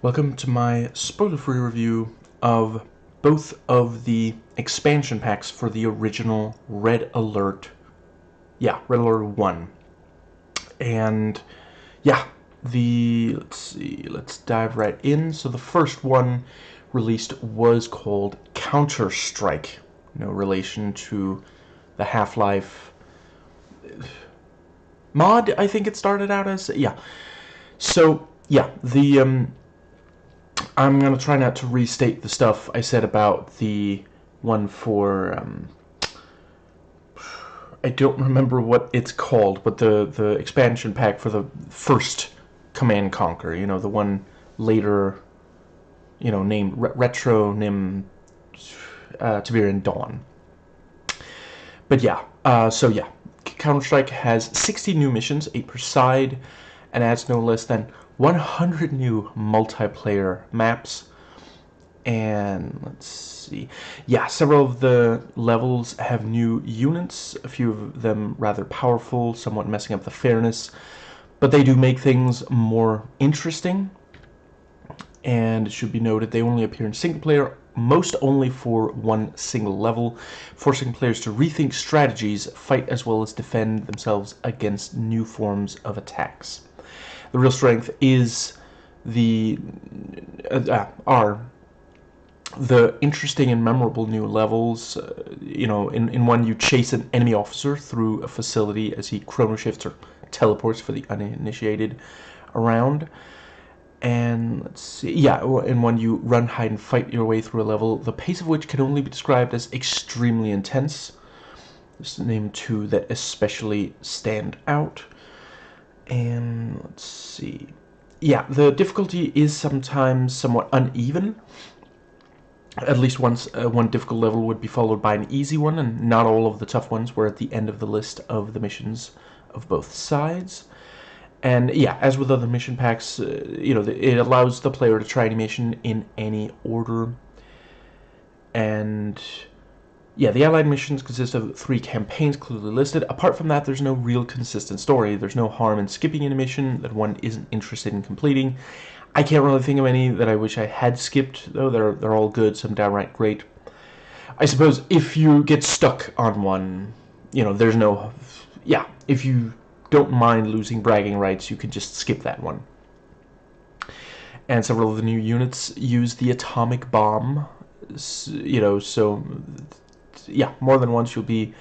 Welcome to my spoiler-free review of both of the expansion packs for the original Red Alert. Yeah, Red Alert 1. And yeah, let's dive right in. So the first one released was called Counterstrike. No relation to the Half-Life mod, I think it started out as. Yeah. So yeah, I'm going to try not to restate the stuff I said about the one for, I don't remember what it's called, but the expansion pack for the first Command Conquer, you know, the one later, you know, named Retro Nim Tiberian Dawn. But yeah, so yeah, Counter-Strike has 60 new missions, 8 per side, and adds no less than 100 new multiplayer maps. And let's see, yeah, several of the levels have new units, a few of them rather powerful, somewhat messing up the fairness, but they do make things more interesting. And it should be noted they only appear in single player, most only for one single level, forcing players to rethink strategies, fight as well as defend themselves against new forms of attacks. The real strength is the interesting and memorable new levels. You know, in one you chase an enemy officer through a facility as he chrono shifts or teleports for the uninitiated around. And let's see, yeah, in one you run, hide, and fight your way through a level, the pace of which can only be described as extremely intense. Just to name two that especially stand out. And let's see, yeah, the difficulty is sometimes somewhat uneven. At least once one difficult level would be followed by an easy one, and not all of the tough ones were at the end of the list of the missions of both sides. And yeah, as with other mission packs, you know, it allows the player to try any mission in any order. And yeah, the Allied missions consist of 3 campaigns clearly listed. Apart from that, there's no real consistent story. There's no harm in skipping a mission that one isn't interested in completing. I can't really think of any that I wish I had skipped, though. They're all good, some downright great. I suppose if you get stuck on one, you know, there's no... Yeah, if you don't mind losing bragging rights, you can just skip that one. And several of the new units use the atomic bomb, you know, so yeah, more than once you'll be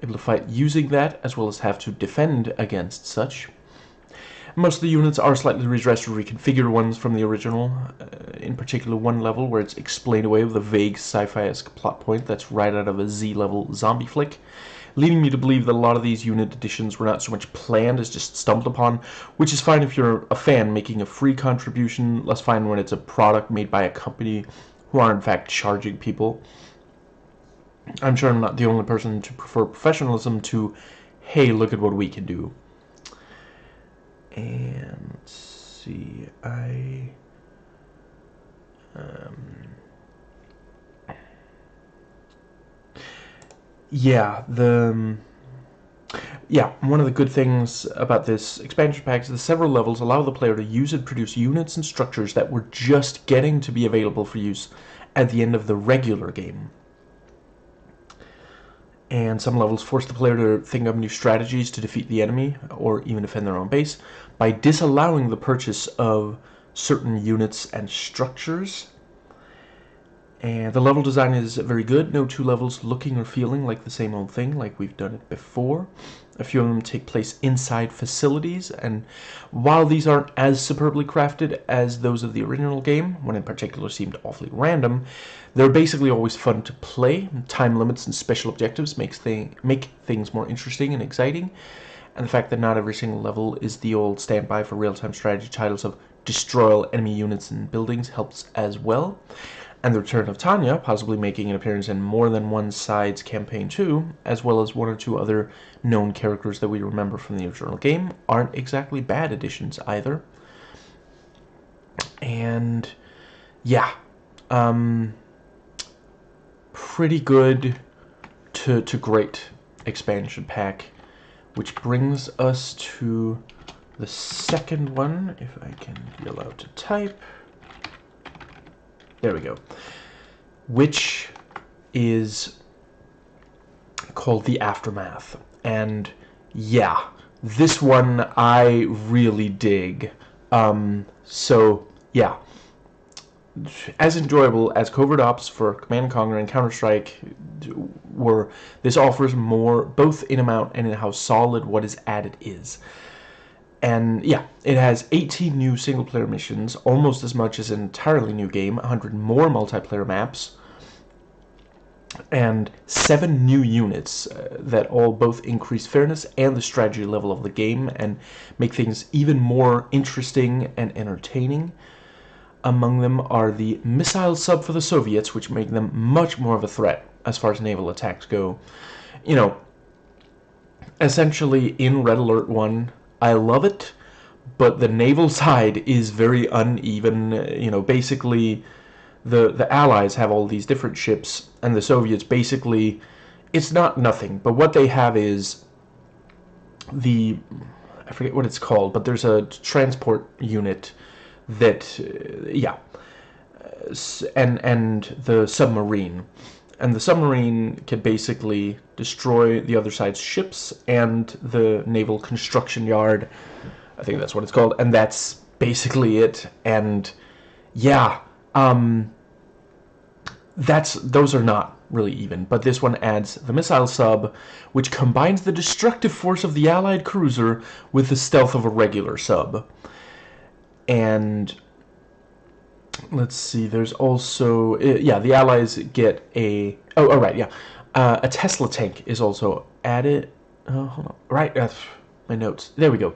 able to fight using that, as well as have to defend against such. Most of the units are slightly redressed or reconfigured ones from the original, in particular one level where it's explained away with a vague sci-fi-esque plot point that's right out of a Z-level zombie flick, leading me to believe that a lot of these unit additions were not so much planned as just stumbled upon, which is fine if you're a fan making a free contribution, less fine when it's a product made by a company who are in fact charging people. I'm sure I'm not the only person to prefer professionalism to, hey, look at what we can do. And let's see, yeah, one of the good things about this expansion pack is the several levels allow the player to use and produce units and structures that were just getting to be available for use at the end of the regular game. And some levels force the player to think of new strategies to defeat the enemy, or even defend their own base, by disallowing the purchase of certain units and structures. And the level design is very good, no 2 levels looking or feeling like the same old thing, like we've done it before. A few of them take place inside facilities, and while these aren't as superbly crafted as those of the original game, one in particular seemed awfully random, they're basically always fun to play. Time limits and special objectives make things more interesting and exciting, and the fact that not every single level is the old standby for real-time strategy titles of destroy all enemy units and buildings helps as well. And the return of Tanya, possibly making an appearance in more than one side's campaign too, as well as 1 or 2 other known characters that we remember from the original game, aren't exactly bad additions either. And yeah, pretty good to great expansion pack, which brings us to the second one, if I can be allowed to type. There we go. Which is called The Aftermath. And yeah, this one I really dig. So yeah, as enjoyable as Covert Ops for Command & Conquer and Counterstrike were, this offers more, both in amount and in how solid what is added is. And yeah, it has 18 new single-player missions, almost as much as an entirely new game, 100 more multiplayer maps, and 7 new units that all both increase fairness and the strategy level of the game and make things even more interesting and entertaining. Among them are the missile sub for the Soviets, which make them much more of a threat as far as naval attacks go. You know, essentially in Red Alert 1, I love it, but the naval side is very uneven. You know, basically the Allies have all these different ships, and the Soviets basically, it's not nothing, but what they have is the, I forget what it's called, but there's a transport unit that, yeah, and the submarine. And the submarine can basically destroy the other side's ships and the naval construction yard. I think that's what it's called. And that's basically it. And yeah, those are not really even. But this one adds the missile sub, which combines the destructive force of the Allied cruiser with the stealth of a regular sub. And let's see, there's also, yeah, the Allies get a, oh, right, yeah, a Tesla tank is also added. Hold on, right, my notes, there we go.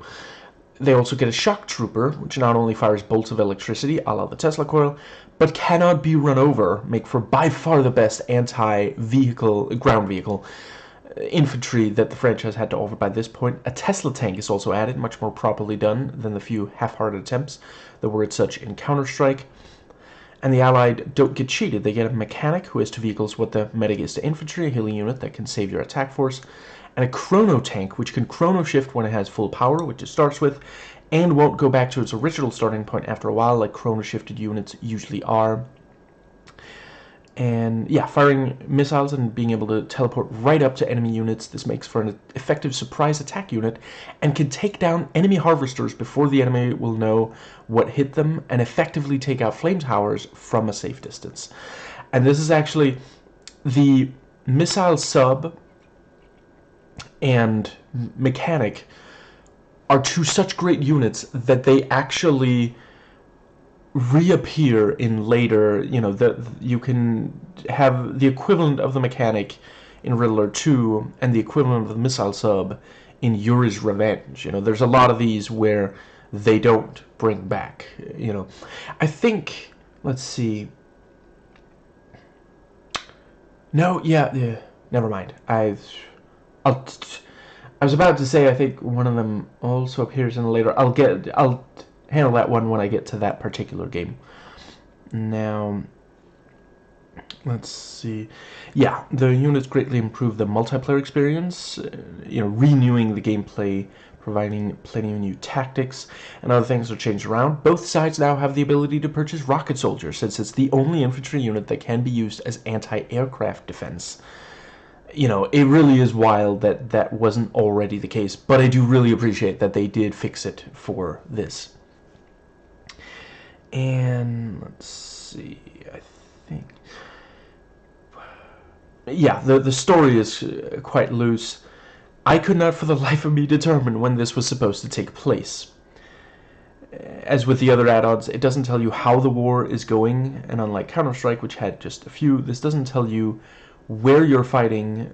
They also get a shock trooper, which not only fires bolts of electricity, a la the Tesla coil, but cannot be run over, make for by far the best anti-vehicle, ground vehicle infantry that the franchise had to offer by this point. A Tesla tank is also added, much more properly done than the few half-hearted attempts that were as such in Counter-Strike. And the Allied don't get cheated. They get a mechanic who is to vehicles what the medic is to infantry, a healing unit that can save your attack force, and a chrono tank, which can chrono shift when it has full power, which it starts with, and won't go back to its original starting point after a while, like chrono shifted units usually are. And yeah, firing missiles and being able to teleport right up to enemy units. This makes for an effective surprise attack unit and can take down enemy harvesters before the enemy will know what hit them, and effectively take out flame towers from a safe distance. And this is actually the missile sub and mechanic are two such great units that they actually reappear in later, you know, you can have the equivalent of the mechanic in Red Alert 2 and the equivalent of the missile sub in Yuri's Revenge. You know, there's a lot of these where they don't bring back, you know. I think, let's see. No, yeah, never mind. I was about to say I think one of them also appears in a later. I'll handle that one when I get to that particular game. Now, let's see. Yeah, the units greatly improve the multiplayer experience, you know, renewing the gameplay, providing plenty of new tactics, and other things are changed around. Both sides now have the ability to purchase rocket soldiers, since it's the only infantry unit that can be used as anti-aircraft defense. You know, it really is wild that that wasn't already the case, but I do really appreciate that they did fix it for this. And let's see, I think, yeah, the story is quite loose. I could not for the life of me determine when this was supposed to take place. As with the other add-ons, it doesn't tell you how the war is going, and unlike Counter-Strike, which had just a few, this doesn't tell you where you're fighting,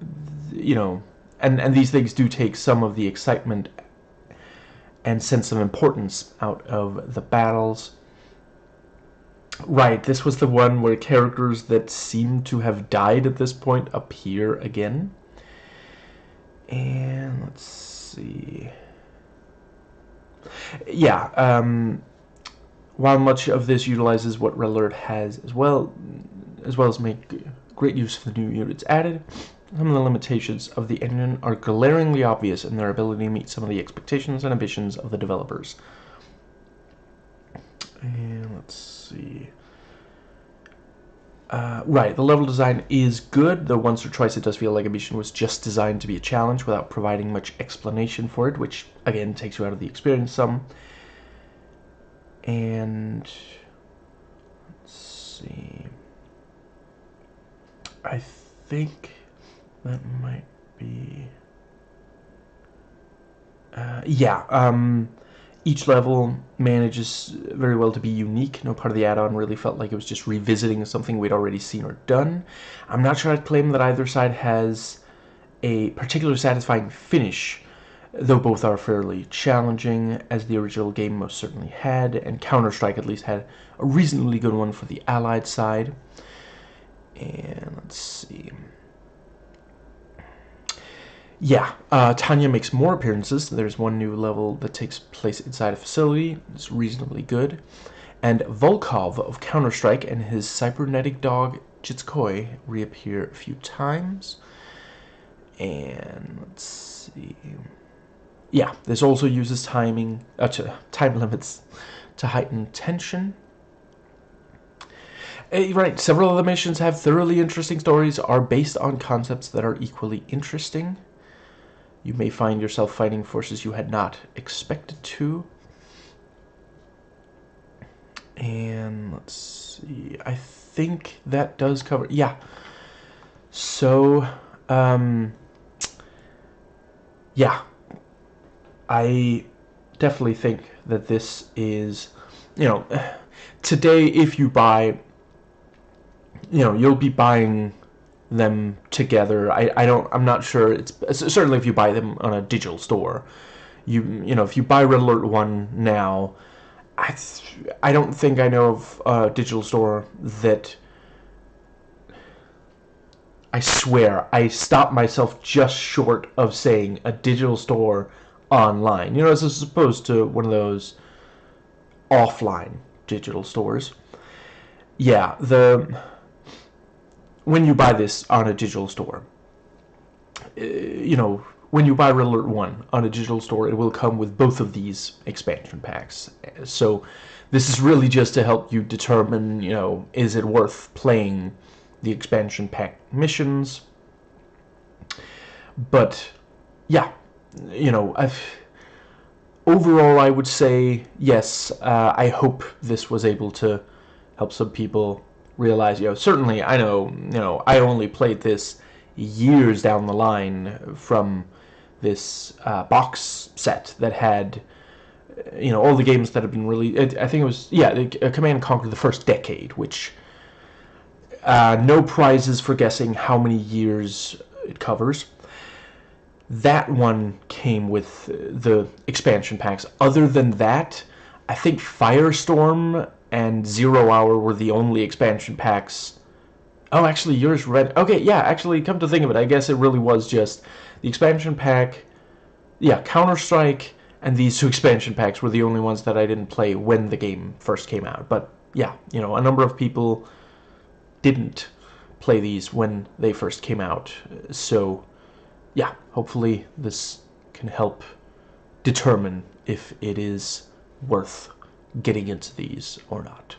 you know, and these things do take some of the excitement and sense of importance out of the battles. Right, this was the one where characters that seem to have died at this point appear again. And let's see. Yeah, while much of this utilizes what Red Alert has as well as make great use of the new units added, some of the limitations of the engine are glaringly obvious in their ability to meet some of the expectations and ambitions of the developers. And let's see. Right, the level design is good, though once or twice it does feel like a mission was just designed to be a challenge without providing much explanation for it, which, again, takes you out of the experience some. And let's see. I think that might be... each level manages very well to be unique. No part of the add-on really felt like it was just revisiting something we'd already seen or done. I'm not sure I'd claim that either side has a particularly satisfying finish, though both are fairly challenging, as the original game most certainly had, and Counterstrike at least had a reasonably good one for the Allied side. And let's see... Yeah, Tanya makes more appearances. There's one new level that takes place inside a facility. It's reasonably good. And Volkov of Counterstrike and his cybernetic dog Jitskoi reappear a few times. And let's see... Yeah, this also uses time limits to heighten tension. Right, several of the missions have thoroughly interesting stories, are based on concepts that are equally interesting. You may find yourself fighting forces you had not expected to. And let's see, I think that does cover... Yeah. So, yeah. I definitely think that this is, today if you buy, you'll be buying them together. I'm not sure. It's certainly if you buy them on a digital store, if you buy Red Alert 1 now, I don't think I know of a digital store that... I swear, I stopped myself just short of saying a digital store online. As opposed to one of those offline digital stores. Yeah, when you buy this on a digital store, when you buy Red Alert 1 on a digital store, it will come with both of these expansion packs. So this is really just to help you determine, is it worth playing the expansion pack missions? But, yeah, overall, I would say, yes, I hope this was able to help some people realize, certainly I know, I only played this years down the line from this box set that had, all the games that have been released. I think it was, Command & Conquer the First Decade, which, no prizes for guessing how many years it covers. That one came with the expansion packs. Other than that, I think Firestorm and 0 Hour were the only expansion packs. Oh, actually, yours read... Okay, yeah, actually, come to think of it, I guess it really was just the expansion pack... Yeah, Counter-Strike and these two expansion packs were the only ones that I didn't play when the game first came out. But, yeah, a number of people didn't play these when they first came out. So, yeah, hopefully this can help determine if it is worth getting into these or not.